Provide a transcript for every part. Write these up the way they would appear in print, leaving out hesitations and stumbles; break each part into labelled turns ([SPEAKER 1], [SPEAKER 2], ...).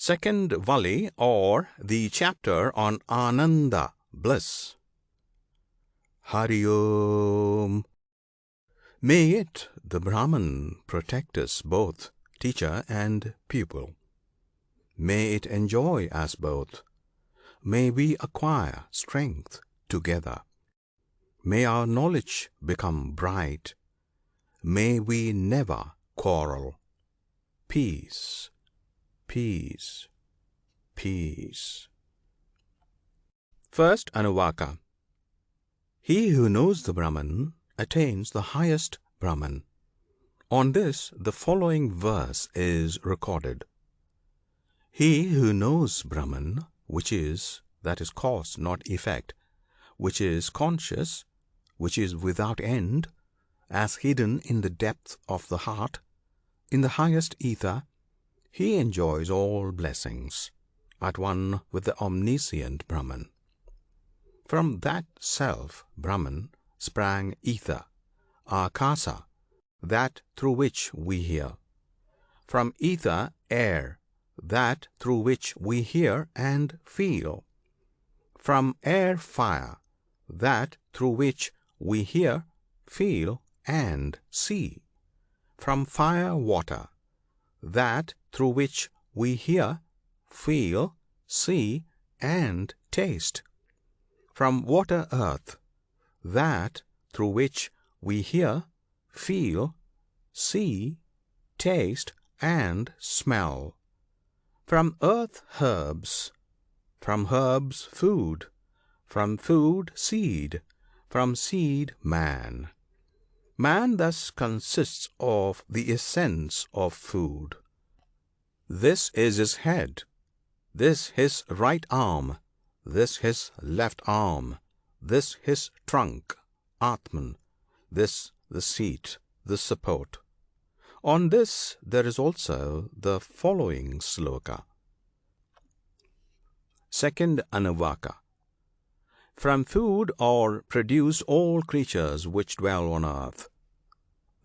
[SPEAKER 1] Second Valli, or the chapter on Ananda, bliss. Hari Om. May it, the Brahman, protect us both, teacher and pupil. May it enjoy us both. May we acquire strength together. May our knowledge become bright. May we never quarrel. Peace, peace, peace. First Anuvaka. He who knows the Brahman attains the highest Brahman. On this the following verse is recorded. He who knows Brahman, which is, that is cause not effect, which is conscious, which is without end, as hidden in the depth of the heart, in the highest ether, he enjoys all blessings, at one with the omniscient Brahman. From that self, Brahman, sprang ether, akasa, that through which we hear. From ether, air, that through which we hear and feel. From air, fire, that through which we hear, feel and see. From fire, water, that through which we hear, feel, see and taste. From water, earth, that through which we hear, feel, see, taste and smell. From earth, herbs, from herbs, food, from food, seed, from seed, man. Man thus consists of the essence of food. This is his head, this his right arm, this his left arm, this his trunk, Atman, this the seat, the support. On this there is also the following sloka. Second Anuvaka. From food are produced all creatures which dwell on earth.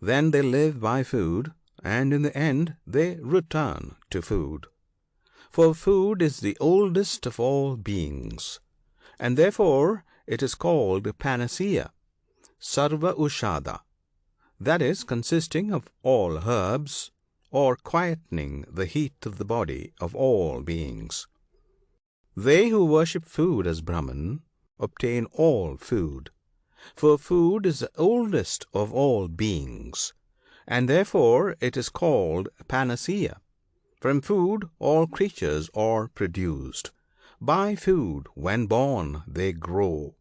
[SPEAKER 1] Then they live by food, and in the end they return to food. For food is the oldest of all beings, and therefore it is called panacea, sarva ushada, that is, consisting of all herbs, or quietening the heat of the body of all beings. They who worship food as Brahman obtain all food, for food is the oldest of all beings, and therefore it is called panacea. From food all creatures are produced. By food, when born, they grow.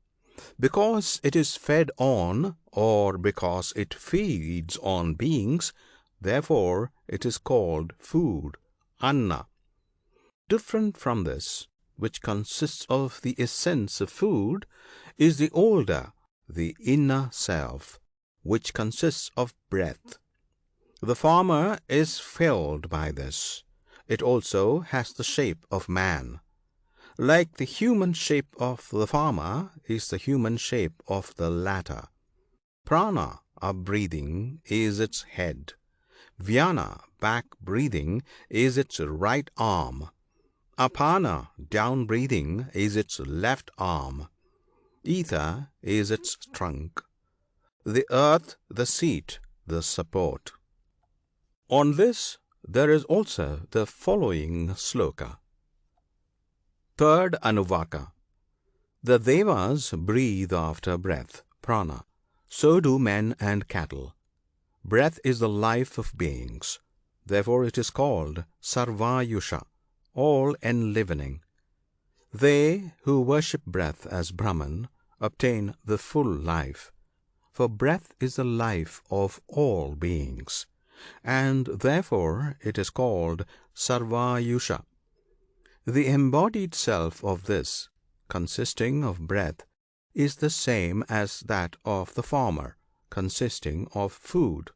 [SPEAKER 1] Because it is fed on, or because it feeds on beings, therefore it is called food, anna. Different from this, which consists of the essence of food, is the older, the inner self, which consists of breath. The former is filled by this. It also has the shape of man. Like the human shape of the former is the human shape of the latter. Prana, up breathing, is its head. Vyana, back breathing, is its right arm. Apana, down breathing, is its left arm. Ether is its trunk. The earth, the seat, the support. On this there is also the following sloka. Third Anuvaka. The Devas breathe after breath, prana. So do men and cattle. Breath is the life of beings. Therefore it is called Sarvayusha, all enlivening. They who worship breath as Brahman obtain the full life. For breath is the life of all beings, and therefore it is called Sarvayusha. The embodied self of this, consisting of breath, is the same as that of the former, consisting of food.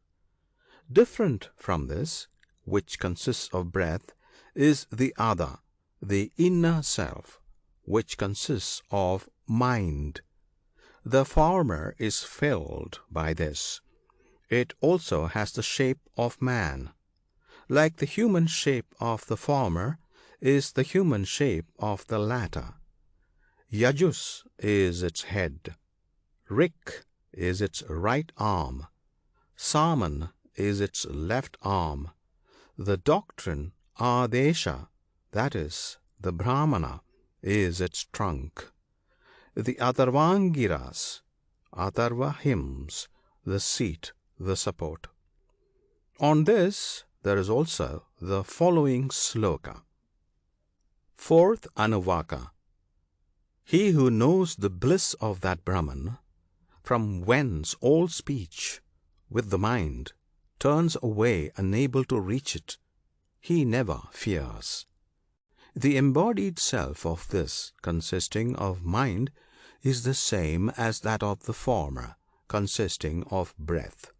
[SPEAKER 1] Different from this, which consists of breath, is the other, the inner self, which consists of mind. The former is filled by this. It also has the shape of man. Like the human shape of the former, is the human shape of the latter. Yajus is its head, Rik is its right arm, Saman is its left arm. The doctrine Adesha, that is, the Brahmana, is its trunk. The Atharvangiras, Atharva hymns, the seat, the support. On this there is also the following sloka. Fourth Anuvaka. He who knows the bliss of that Brahman, from whence all speech with the mind turns away unable to reach it, he never fears. The embodied self of this, consisting of mind, is the same as that of the former, consisting of breath.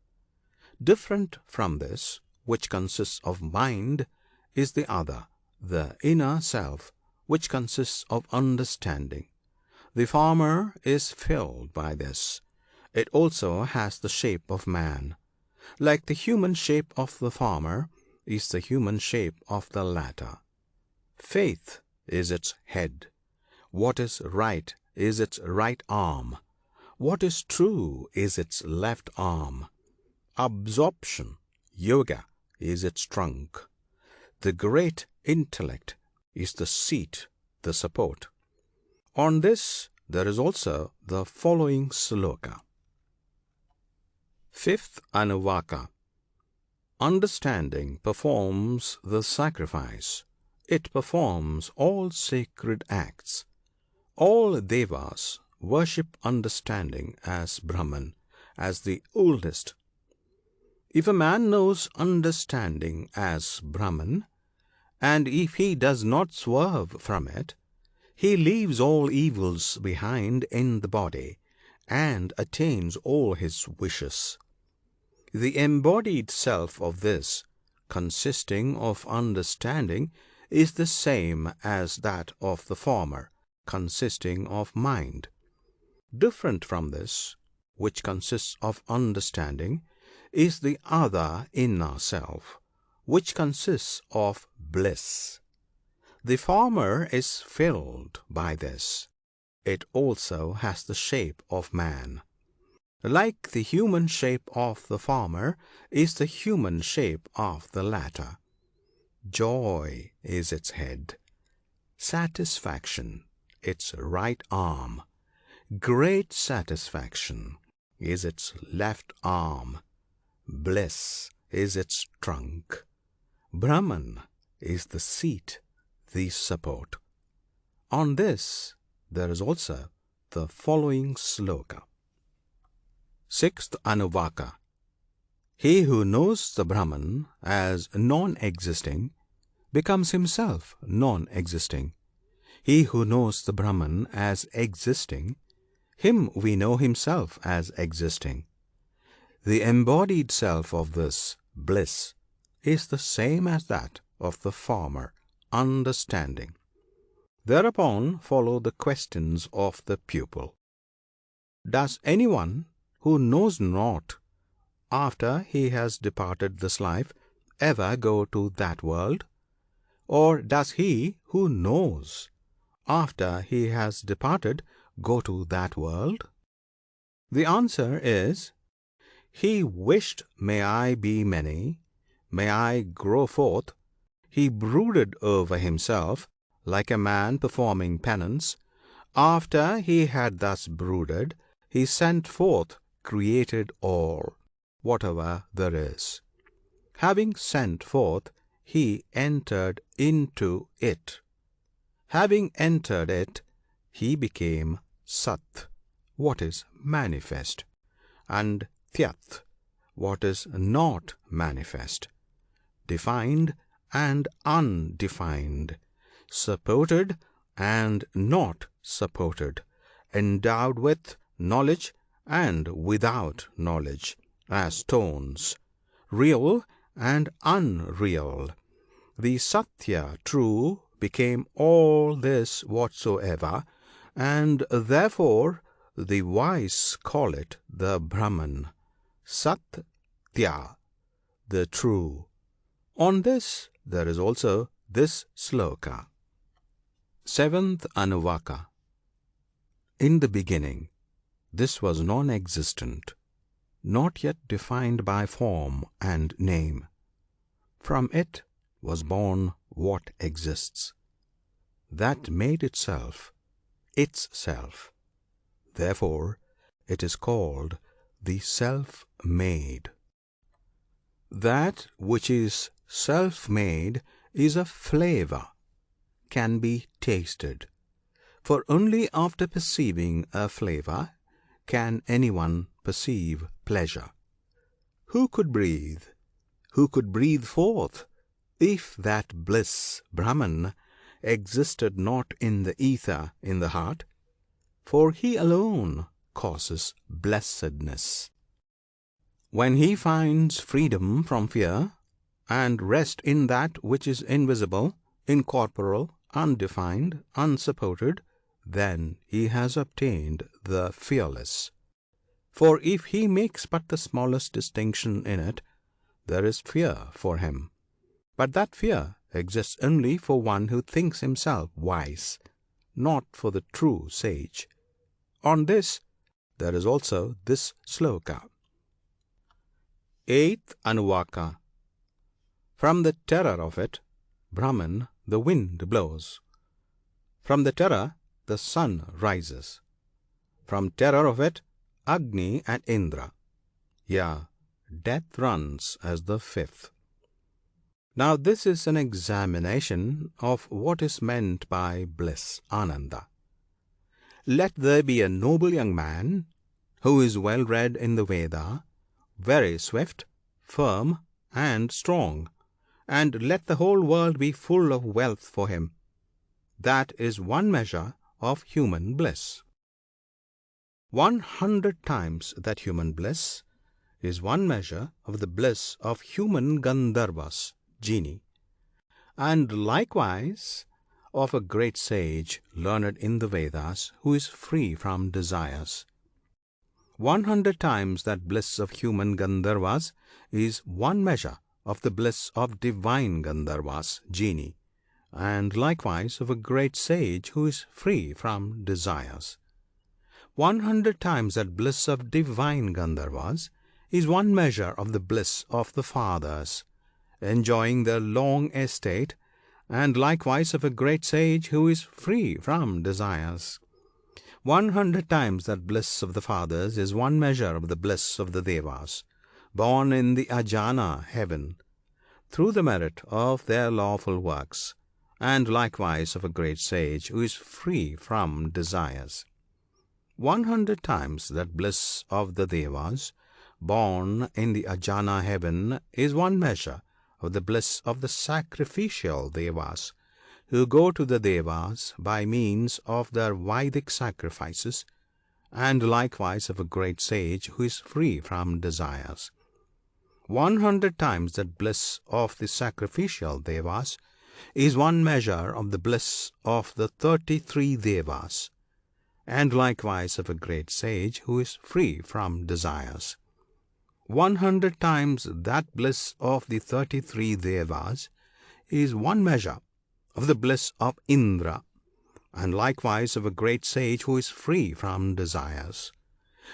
[SPEAKER 1] Different from this, which consists of mind, is the other, the inner self, which consists of understanding. The former is filled by this. It also has the shape of man. Like the human shape of the former is the human shape of the latter. Faith is its head. What is right is its right arm. What is true is its left arm. Absorption, yoga, is its trunk. The great intellect is the seat, the support. On this there is also the following sloka. Fifth Anuvaka. Understanding performs the sacrifice. It performs all sacred acts. All devas worship understanding as Brahman, as the oldest. If a man knows understanding as Brahman, and if he does not swerve from it, he leaves all evils behind in the body and attains all his wishes. The embodied self of this, consisting of understanding, is the same as that of the former, consisting of mind. Different from this, which consists of understanding, is the other inner self, which consists of bliss. The former is filled by this. It also has the shape of man. Like the human shape of the former is the human shape of the latter. Joy is its head, satisfaction its right arm, great satisfaction is its left arm, bliss is its trunk, Brahman is the seat, the support. On this there is also the following sloka. Sixth Anuvaka. He who knows the Brahman as non-existing becomes himself non-existing. He who knows the Brahman as existing, him we know himself as existing. The embodied self of this bliss is the same as that of the former, understanding. Thereupon follow the questions of the pupil. Does anyone who knows not, after he has departed this life, ever go to that world? Or does he who knows, after he has departed, go to that world? The answer is, he wished, may I be many, may I grow forth. He brooded over himself like a man performing penance. After he had thus brooded, he sent forth, created all, whatever there is. Having sent forth, he entered into it. Having entered it, he became Sat, what is manifest, and Tyat, what is not manifest, defined and undefined, supported and not supported, endowed with knowledge and without knowledge, as tones, real and unreal. The Satya true became all this whatsoever, and therefore the wise call it the Brahman, Satya, the true. On this there is also this sloka. Seventh Anuvaka. In the beginning, this was non-existent, not yet defined by form and name. From it was born what exists, that made itself its self. Therefore, it is called the self-made. That which is self-made is a flavor, can be tasted. For only after perceiving a flavor can anyone perceive pleasure. Who could breathe? Who could breathe forth if that bliss, Brahman, existed not in the ether in the heart? For he alone causes blessedness. When he finds freedom from fear and rest in that which is invisible, incorporeal, undefined, unsupported, then he has obtained the fearless. For if he makes but the smallest distinction in it, there is fear for him. But that fear exists only for one who thinks himself wise, not for the true sage. On this there is also this sloka. Eighth Anuvaka. From the terror of it, Brahman, the wind blows. From the terror, the sun rises. From terror of it, Agni and Indra. Yeah, death runs as the fifth. Now this is an examination of what is meant by bliss, Ananda. Let there be a noble young man who is well read in the Veda, very swift, firm, and strong, and let the whole world be full of wealth for him. That is one measure of human bliss. 100 times that human bliss is one measure of the bliss of human Gandharvas, genii, and likewise of a great sage learned in the Vedas who is free from desires. 100 times that bliss of human Gandharvas is one measure of the bliss of divine Gandharvas, genii, and likewise of a great sage who is free from desires. 100 times that bliss of divine Gandharvas is one measure of the bliss of the fathers, enjoying their long estate, and likewise of a great sage who is free from desires. 100 times that bliss of the fathers is one measure of the bliss of the Devas, born in the Ajana heaven, through the merit of their lawful works, and likewise of a great sage who is free from desires. 100 times that bliss of the Devas, born in the Ajana heaven, is one measure of the bliss of the sacrificial Devas, who go to the Devas by means of their Vedic sacrifices, and likewise of a great sage who is free from desires. 100 times that bliss of the sacrificial Devas is one measure of the bliss of the 33 Devas, and likewise of a great sage who is free from desires. 100 times that bliss of the 33 Devas is one measure of the bliss of Indra, and likewise of a great sage who is free from desires.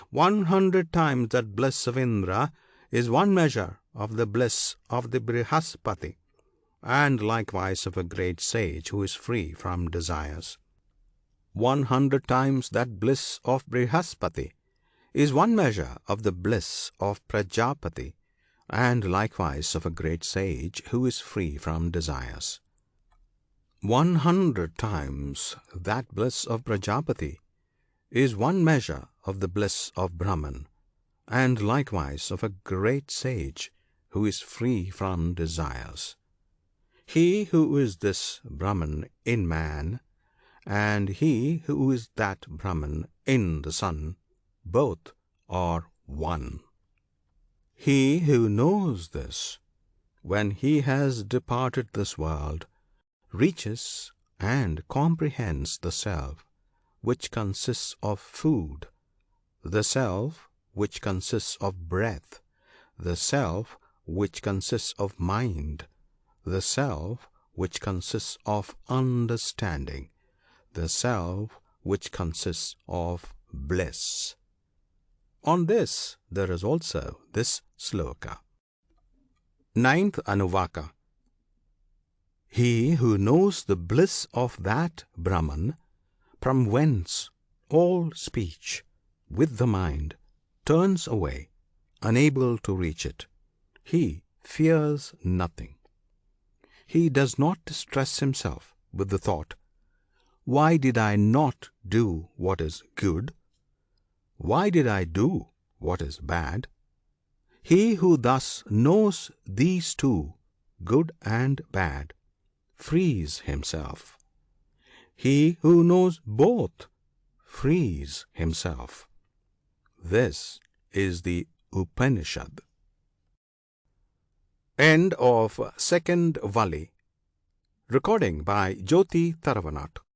[SPEAKER 1] 100 times that bliss of Indra is one measure of the bliss of the Brihaspati, and likewise of a great sage who is free from desires. 100 times that bliss of Brihaspati is one measure of the bliss of Prajapati, and likewise of a great sage who is free from desires. 100 times that bliss of Prajapati is one measure of the bliss of Brahman, and likewise of a great sage who is free from desires. He who is this Brahman in man, and he who is that Brahman in the sun, both are one. He who knows this, when he has departed this world, reaches and comprehends the Self, which consists of food, the Self which consists of breath, the Self which consists of mind, the Self which consists of understanding, the self which consists of bliss. On this there is also this sloka. Ninth Anuvaka. He who knows the bliss of that Brahman, from whence all speech with the mind turns away, unable to reach it, he fears nothing. He does not distress himself with the thought, why did I not do what is good? Why did I do what is bad? He who thus knows these two, good and bad, frees himself. He who knows both frees himself. This is the Upanishad. End of second Valli. Recording by Jyoti Taravanat.